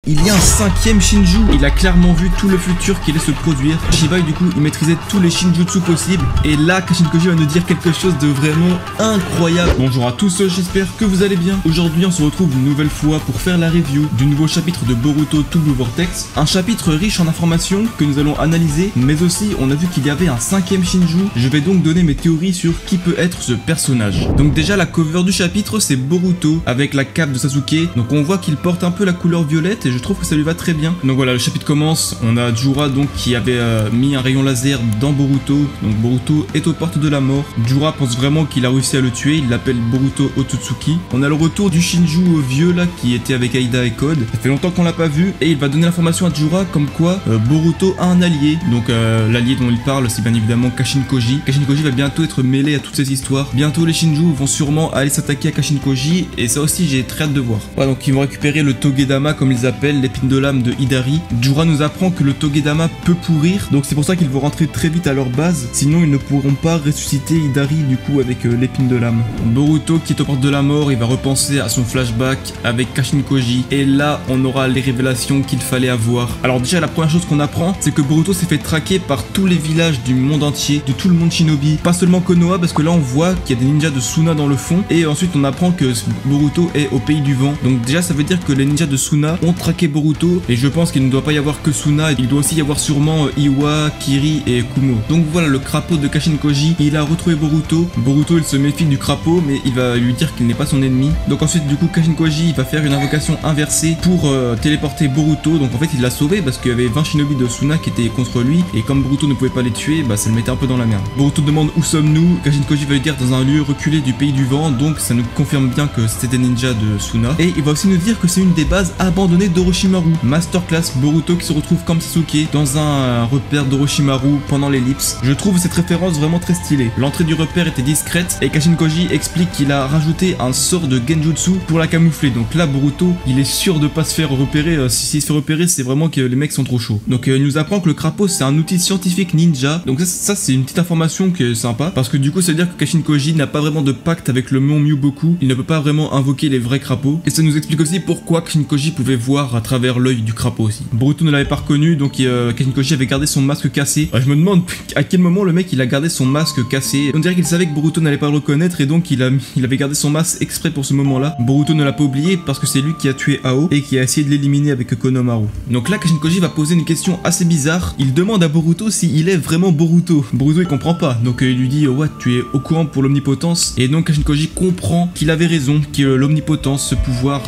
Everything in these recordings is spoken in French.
il y a un cinquième Shinju. Il a clairement vu tout le futur qui allait se produire. Shibai du coup il maîtrisait tous les Shinjutsu possibles. Et là Kashin Koji va nous dire quelque chose de vraiment incroyable. Bonjour à tous, j'espère que vous allez bien. Aujourd'hui on se retrouve une nouvelle fois pour faire la review du nouveau chapitre de Boruto To Blue Vortex. Un chapitre riche en informations que nous allons analyser, mais aussi on a vu qu'il y avait un cinquième Shinju. Je vais donc donner mes théories sur qui peut être ce personnage. Donc déjà la cover du chapitre c'est Boruto avec la cape de Sasuke. Donc on voit qu'il porte un peu la couleur violette et je trouve que ça lui va très bien. Donc voilà, le chapitre commence. On a Jura donc qui avait mis un rayon laser dans Boruto. Donc Boruto est aux portes de la mort. Jura pense vraiment qu'il a réussi à le tuer. Il l'appelle Boruto Otsutsuki. On a le retour du Shinju vieux là qui était avec Aida et Code. Ça fait longtemps qu'on l'a pas vu et il va donner l'information à Jura comme quoi Boruto a un allié. Donc l'allié dont il parle c'est bien évidemment Kashin Koji. Kashin Koji va bientôt être mêlé à toutes ces histoires. Bientôt les Shinju vont sûrement aller s'attaquer à Kashin Koji et ça aussi j'ai très hâte de voir. Voilà, donc ils vont récupérer le Togedama comme ils appellent, l'épine de l'âme de Hidari. Jura nous apprend que le Togedama peut pourrir, donc c'est pour ça qu'ils vont rentrer très vite à leur base, sinon ils ne pourront pas ressusciter Hidari du coup avec l'épine de l'âme. Boruto qui est aux portes de la mort, il va repenser à son flashback avec Kashin Koji et là on aura les révélations qu'il fallait avoir. Alors déjà la première chose qu'on apprend c'est que Boruto s'est fait traquer par tous les villages du monde entier, de tout le monde shinobi, pas seulement Konoha parce que là on voit qu'il y a des ninjas de Suna dans le fond et ensuite on apprend que Boruto est au pays du vent. Donc déjà ça veut dire que les ninjas de Suna ont traqué Boruto et je pense qu'il ne doit pas y avoir que Suna, il doit aussi y avoir sûrement Iwa, Kiri et Kumo. Donc voilà, le crapaud de Kashin Koji, il a retrouvé Boruto. Boruto il se méfie du crapaud mais il va lui dire qu'il n'est pas son ennemi. Donc ensuite du coup Kashin Koji il va faire une invocation inversée pour téléporter Boruto. Donc en fait il l'a sauvé parce qu'il y avait 20 shinobi de Suna qui étaient contre lui et comme Boruto ne pouvait pas les tuer, bah ça le mettait un peu dans la merde. Boruto demande où sommes-nous, Kashin Koji va lui dire dans un lieu reculé du pays du vent, donc ça nous confirme bien que c'était des ninjas de Suna. Et il va aussi nous dire que c'est une des bases abandonnées d'Orochimaru. Masterclass, Boruto qui se retrouve comme Sasuke dans un repère d'Orochimaru pendant l'ellipse. Je trouve cette référence vraiment très stylée. L'entrée du repère était discrète et Kashin Koji explique qu'il a rajouté un sort de Genjutsu pour la camoufler. Donc là Boruto il est sûr de pas se faire repérer. S'il se fait repérer c'est vraiment que les mecs sont trop chauds. Donc il nous apprend que le crapaud c'est un outil scientifique ninja. Donc ça c'est une petite information qui est sympa parce que du coup ça veut dire que Kashin Koji n'a pas vraiment de pacte avec le mont Myuboku. Il ne peut pas vraiment invoquer les vrais crapauds. Et ça nous explique aussi pourquoi Kashin Koji pouvait voir à travers l'œil du crapaud aussi. Boruto ne l'avait pas reconnu donc Kashin Koji avait gardé son masque cassé. Je me demande à quel moment le mec il a gardé son masque cassé. On dirait qu'il savait que Boruto n'allait pas le reconnaître et donc il avait gardé son masque exprès pour ce moment là. Boruto ne l'a pas oublié parce que c'est lui qui a tué Ao et qui a essayé de l'éliminer avec Konohamaru. Donc là Kashin Koji va poser une question assez bizarre. Il demande à Boruto s'il est vraiment Boruto. Boruto il comprend pas donc il lui dit ouais tu es au courant pour l'omnipotence et donc Kashin Koji comprend qu'il avait raison, que l'omnipotence, ce pouvoir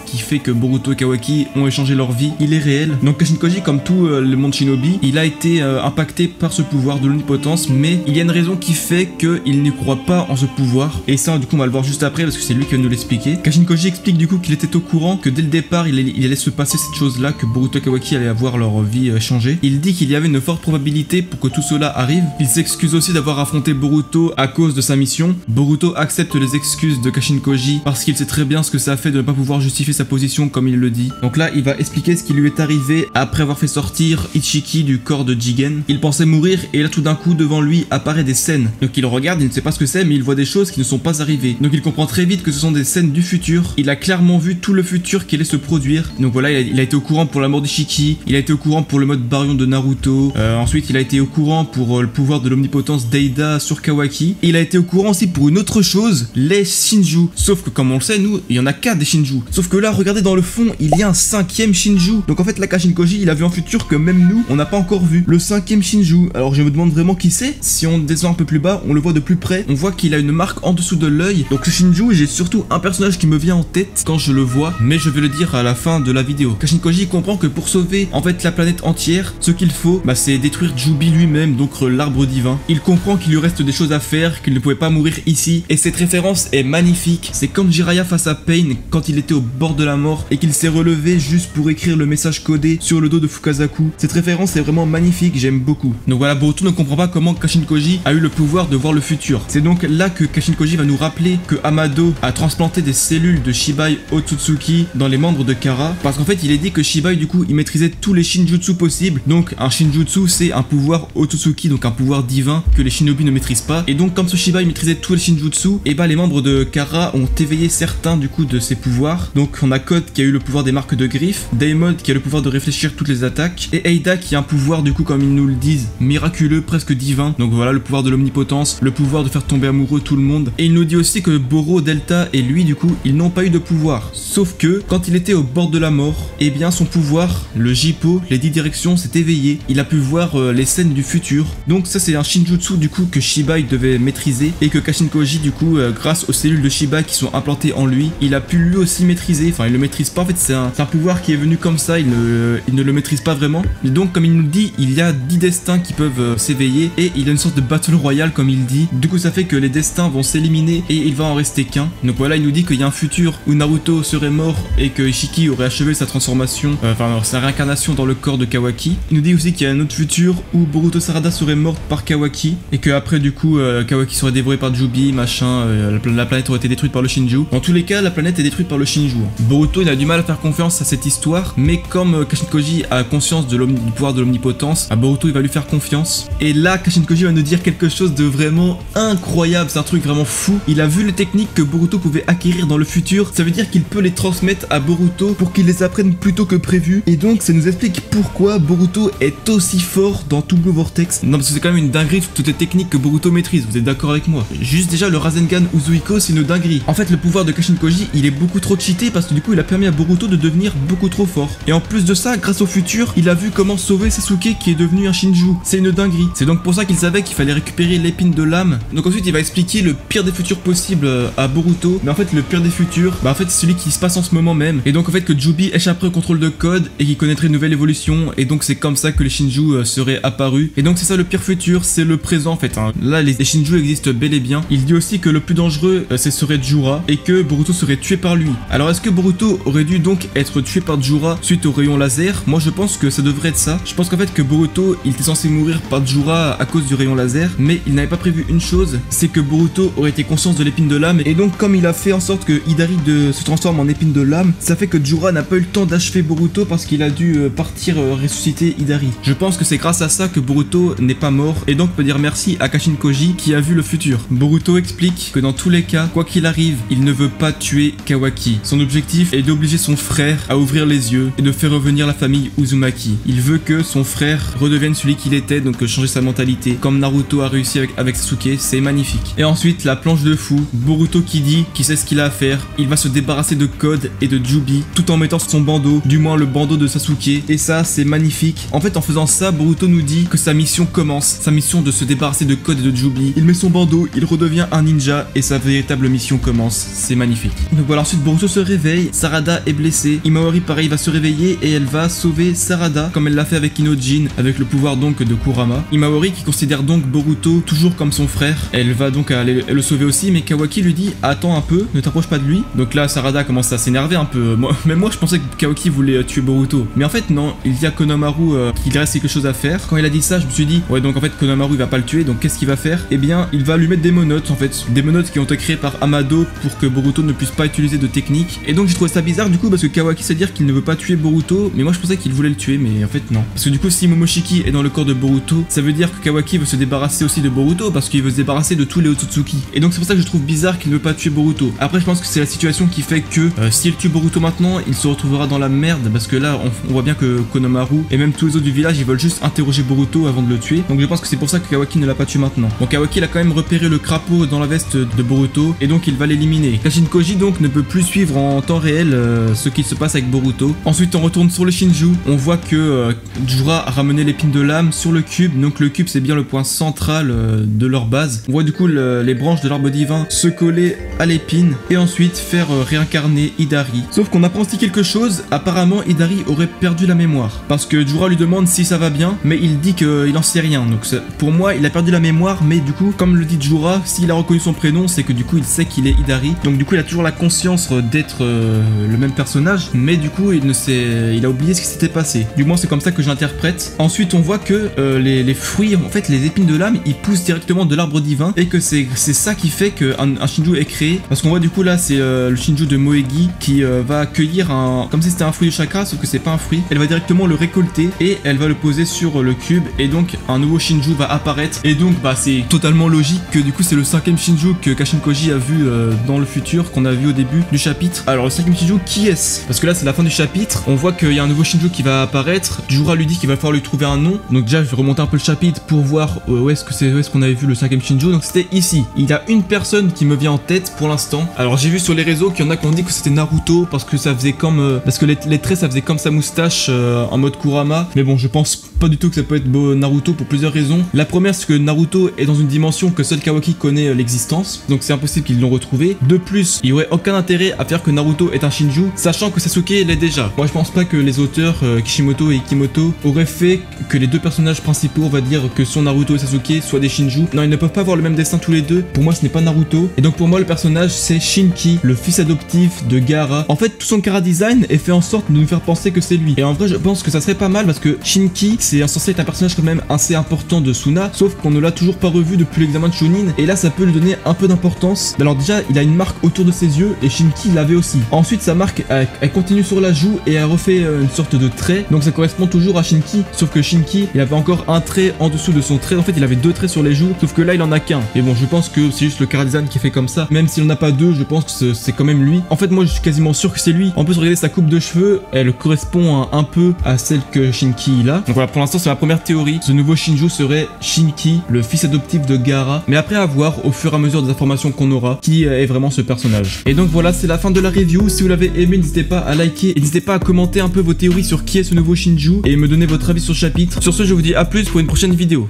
qui fait que Boruto et Kawaki ont échangé leur vie, il est réel. Donc Kashin Koji comme tout le monde shinobi, il a été impacté par ce pouvoir de l'omnipotence mais il y a une raison qui fait qu'il ne croit pas en ce pouvoir et ça du coup on va le voir juste après parce que c'est lui qui va nous l'expliquer. Kashin Koji explique du coup qu'il était au courant que dès le départ il allait se passer cette chose là, que Boruto et Kawaki allaient avoir leur vie changée. Il dit qu'il y avait une forte probabilité pour que tout cela arrive. Il s'excuse aussi d'avoir affronté Boruto à cause de sa mission. Boruto accepte les excuses de Kashin Koji parce qu'il sait très bien ce que ça fait de ne pas pouvoir justifier sa position comme il le dit. Donc là il va expliquer ce qui lui est arrivé après avoir fait sortir Ichiki du corps de Jigen. Il pensait mourir et là tout d'un coup devant lui apparaît des scènes. Donc il regarde, il ne sait pas ce que c'est mais il voit des choses qui ne sont pas arrivées. Donc il comprend très vite que ce sont des scènes du futur. Il a clairement vu tout le futur qui allait se produire. Donc voilà, il a été au courant pour la mort d'Ichiki, il a été au courant pour le mode Baryon de Naruto, ensuite il a été au courant pour le pouvoir de l'omnipotence d'Aida sur Kawaki, et il a été au courant aussi pour une autre chose, les Shinju. Sauf que comme on le sait, nous, il y en a 4 des Shinju. Sauf que là, regardez dans le fond, il y a un 5e Shinju. Donc en fait, là, Kashin Koji, il a vu un futur que même nous, on n'a pas encore vu. Le 5e Shinju. Alors je me demande vraiment qui c'est. Si on descend un peu plus bas, on le voit de plus près, on voit qu'il a une marque en dessous de l'œil. Donc ce Shinju, j'ai surtout un personnage qui me vient en tête quand je le vois, mais je vais le dire à la fin de la vidéo. Kashin Koji comprend que pour sauver en fait la planète entière, ce qu'il faut, bah, c'est détruire Jubi lui-même, donc l'arbre divin. Il comprend qu'il lui reste des choses à faire, qu'il ne pouvait pas mourir ici, et cette référence est magnifique. C'est comme Jiraiya face à Pain quand il était au bord de la mort et qu'il s'est relevé juste pour écrire le message codé sur le dos de Fukazaku. Cette référence est vraiment magnifique, j'aime beaucoup. Donc voilà, Boruto ne comprend pas comment Kashin Koji a eu le pouvoir de voir le futur. C'est donc là que Kashin Koji va nous rappeler que Amado a transplanté des cellules de Shibai Otsutsuki dans les membres de Kara, parce qu'en fait il est dit que Shibai du coup il maîtrisait tous les Shinjutsu possibles. Donc un Shinjutsu c'est un pouvoir Otsutsuki, donc un pouvoir divin que les shinobi ne maîtrisent pas. Et donc comme ce Shibai maîtrisait tous les Shinjutsu, et bah les membres de Kara ont éveillé certains du coup de ses pouvoirs. Donc on a Code qui a eu le pouvoir des marques de de griffes, Daemon qui a le pouvoir de réfléchir toutes les attaques, et Ada qui a un pouvoir du coup comme ils nous le disent, miraculeux, presque divin. Donc voilà, le pouvoir de l'omnipotence, le pouvoir de faire tomber amoureux tout le monde. Et il nous dit aussi que Boro, Delta et lui du coup, ils n'ont pas eu de pouvoir. Sauf que quand il était au bord de la mort, eh bien son pouvoir, le Jippo, les 10 directions, s'est éveillé. Il a pu voir les scènes du futur. Donc ça c'est un Shinjutsu du coup que Shibai devait maîtriser et que Kashin Koji du coup grâce aux cellules de Shibai qui sont implantées en lui, il a pu lui aussi maîtriser. Enfin il le maîtrise pas en fait, c'est un pouvoir qui est venu comme ça, il ne le maîtrise pas vraiment. Et donc comme il nous dit, il y a 10 destins qui peuvent s'éveiller et il y a une sorte de battle royale comme il dit. Du coup ça fait que les destins vont s'éliminer et il va en rester qu'un. Donc voilà, il nous dit qu'il y a un futur où Naruto serait mort et que Ishiki aurait achevé sa transformation, sa réincarnation dans le corps de Kawaki. Il nous dit aussi qu'il y a un autre futur où Boruto Sarada serait morte par Kawaki et que après du coup Kawaki serait dévoré par Jubi, machin, la planète aurait été détruite par le Shinju. Dans tous les cas, la planète est détruite par le Shinju. Boruto il a du mal à faire confiance à cette histoire, mais comme Kashin Koji a conscience du pouvoir de l'omnipotence, à Boruto il va lui faire confiance. Et là Kashin Koji va nous dire quelque chose de vraiment incroyable, c'est un truc vraiment fou. Il a vu les techniques que Boruto pouvait acquérir dans le futur, ça veut dire qu'il peut les transmettre à Boruto pour qu'il les apprenne plus tôt que prévu. Et donc ça nous explique pourquoi Boruto est aussi fort dans tout Blue Vortex. Non parce que c'est quand même une dinguerie toutes les techniques que Boruto maîtrise, vous êtes d'accord avec moi? Juste déjà le Rasengan Uzuiko c'est une dinguerie. En fait le pouvoir de Kashin Koji il est beaucoup trop cheaté parce que du coup il a permis à Boruto de devenir beaucoup trop fort. Et en plus de ça, grâce au futur, il a vu comment sauver Sasuke qui est devenu un Shinju. C'est une dinguerie. C'est donc pour ça qu'il savait qu'il fallait récupérer l'épine de l'âme. Donc ensuite il va expliquer le pire des futurs possibles à Boruto. Mais en fait le pire des futurs, c'est celui qui se passe en ce moment même. Et donc en fait que Jubi échapperait au contrôle de code et qu'il connaîtrait une nouvelle évolution. Et donc c'est comme ça que les Shinju seraient apparus. Et donc c'est ça le pire futur, c'est le présent en fait. Là les Shinju existent bel et bien. Il dit aussi que le plus dangereux ce serait Jura et que Boruto serait tué par lui. Alors est-ce que Boruto aurait dû donc être tué par Jura suite au rayon laser? Moi je pense que ça devrait être ça. Je pense qu'en fait que Boruto il était censé mourir par Jura à cause du rayon laser, mais il n'avait pas prévu une chose, c'est que Boruto aurait été conscient de l'épine de l'âme, et donc comme il a fait en sorte que Hidari se transforme en épine de l'âme, ça fait que Jura n'a pas eu le temps d'achever Boruto parce qu'il a dû partir ressusciter Hidari. Je pense que c'est grâce à ça que Boruto n'est pas mort, et donc peut dire merci à Kashin Koji qui a vu le futur. Boruto explique que dans tous les cas, quoi qu'il arrive, il ne veut pas tuer Kawaki. Son objectif est d'obliger son frère à ouvrir les yeux et de faire revenir la famille Uzumaki. Il veut que son frère redevienne celui qu'il était, donc changer sa mentalité, comme Naruto a réussi avec Sasuke, c'est magnifique. Et ensuite, la planche de fou, Boruto qui dit qu'il sait ce qu'il a à faire, il va se débarrasser de Code et de Jubi, tout en mettant son bandeau, du moins le bandeau de Sasuke, et ça, c'est magnifique. En fait, en faisant ça, Boruto nous dit que sa mission commence, sa mission de se débarrasser de Code et de Jubi. Il met son bandeau, il redevient un ninja, et sa véritable mission commence, c'est magnifique. Donc voilà, ensuite Boruto se réveille, Sarada est blessée, Imaori pareil va se réveiller et elle va sauver Sarada comme elle l'a fait avec Inojin, avec le pouvoir donc de Kurama. Imaori qui considère donc Boruto toujours comme son frère, elle va donc aller le sauver aussi, mais Kawaki lui dit attends un peu, ne t'approche pas de lui. Donc là Sarada commence à s'énerver un peu. Même moi je pensais que Kawaki voulait tuer Boruto, mais en fait non, il dit à Konohamaru qu'il reste quelque chose à faire. Quand il a dit ça, je me suis dit ouais, donc en fait Konohamaru il va pas le tuer, donc qu'est-ce qu'il va faire? Eh bien il va lui mettre des monotes en fait, des monotes qui ont été créées par Amado pour que Boruto ne puisse pas utiliser de technique. Et donc j'ai trouvé ça bizarre du coup parce que Kawaki sait dire qu'il ne veut pas tuer Boruto, mais moi je pensais qu'il voulait le tuer, mais en fait non. Parce que du coup si Momoshiki est dans le corps de Boruto, ça veut dire que Kawaki veut se débarrasser aussi de Boruto parce qu'il veut se débarrasser de tous les Otsutsuki. Et donc c'est pour ça que je trouve bizarre qu'il ne veut pas tuer Boruto. Après je pense que c'est la situation qui fait que s'il tue Boruto maintenant, il se retrouvera dans la merde parce que là on voit bien que Konohamaru et même tous les autres du village ils veulent juste interroger Boruto avant de le tuer. Donc je pense que c'est pour ça que Kawaki ne l'a pas tué maintenant. Donc Kawaki il a quand même repéré le crapaud dans la veste de Boruto et donc il va l'éliminer. Kashin Koji donc ne peut plus suivre en temps réel ce qui se passe avec Boruto. Ensuite on retourne sur le Shinju, on voit que Jura a ramené l'épine de l'âme sur le cube, donc le cube c'est bien le point central de leur base. On voit du coup les branches de l'arbre divin se coller à l'épine et ensuite faire réincarner Hidari. Sauf qu'on apprend aussi quelque chose, apparemment Hidari aurait perdu la mémoire parce que Jura lui demande si ça va bien, mais il dit qu'il en sait rien. Donc pour moi il a perdu la mémoire, mais du coup comme le dit Jura, s'il a reconnu son prénom c'est que du coup il sait qu'il est Hidari, donc du coup il a toujours la conscience d'être le même personnage, mais du coup il a oublié ce qui s'était passé. Du moins c'est comme ça que je l'interprète. Ensuite on voit que les fruits, en fait les épines de l'âme, ils poussent directement de l'arbre divin et que c'est ça qui fait qu'un Shinju est créé. Parce qu'on voit du coup là c'est le Shinju de Moegi qui va cueillir comme si c'était un fruit de chakra, sauf que c'est pas un fruit. Elle va directement le récolter et elle va le poser sur le cube et donc un nouveau Shinju va apparaître. Et donc c'est totalement logique que du coup c'est le 5e Shinju que Kashin Koji a vu dans le futur, qu'on a vu au début du chapitre. Alors le 5e Shinju, qui est-ce? Parce que là là c'est la fin du chapitre. On voit qu'il y a un nouveau Shinju qui va apparaître. Jura lui dit qu'il va falloir lui trouver un nom. Donc déjà je vais remonter un peu le chapitre pour voir où est-ce qu'on avait vu le 5ème Shinju. Donc c'était ici. Il y a une personne qui me vient en tête pour l'instant. Alors j'ai vu sur les réseaux qu'il y en a qui ont dit que c'était Naruto parce que ça faisait comme parce que les traits ça faisait comme sa moustache en mode Kurama. Mais bon, je pense pas du tout que ça peut être Naruto pour plusieurs raisons. La première c'est que Naruto est dans une dimension que seul Kawaki connaît l'existence. Donc c'est impossible qu'ils l'ont retrouvé. De plus, il y aurait aucun intérêt à faire que Naruto est un Shinju, sachant que Sasuke l'est déjà. Moi je pense pas que les auteurs Kishimoto et Kimoto auraient fait que les deux personnages principaux, on va dire que sont Naruto et Sasuke, soient des Shinju. Non, ils ne peuvent pas avoir le même destin tous les deux. Pour moi ce n'est pas Naruto. Et donc pour moi le personnage c'est Shinki, le fils adoptif de Gaara. En fait tout son chara design est fait en sorte de nous faire penser que c'est lui. Et en vrai je pense que ça serait pas mal parce que Shinki c'est censé être un personnage quand même assez important de Suna, sauf qu'on ne l'a toujours pas revu depuis l'examen de Chunin. Et là ça peut lui donner un peu d'importance. Alors déjà il a une marque autour de ses yeux et Shinki l'avait aussi. Ensuite sa marque elle continue sur la joue et elle refait une sorte de trait. Donc ça correspond toujours à Shinki, sauf que Shinki il avait encore un trait en dessous de son trait. En fait il avait deux traits sur les joues, sauf que là il en a qu'un. Et bon je pense que c'est juste le chara design qui fait comme ça. Même s'il en a pas deux, je pense que c'est quand même lui. En fait moi je suis quasiment sûr que c'est lui. En plus regardez sa coupe de cheveux, elle correspond un peu à celle que Shinki il a. Donc voilà, pour l'instant c'est ma première théorie. Ce nouveau Shinju serait Shinki, le fils adoptif de Gaara. Mais après à voir au fur et à mesure des informations qu'on aura qui est vraiment ce personnage. Et donc voilà, c'est la fin de la review. Si vous l'avez aimé, n'hésitez pas à liker et n'hésitez pas à commenter un peu vos théories sur qui est ce nouveau Shinju et me donner votre avis sur le chapitre. Sur ce, je vous dis à plus pour une prochaine vidéo.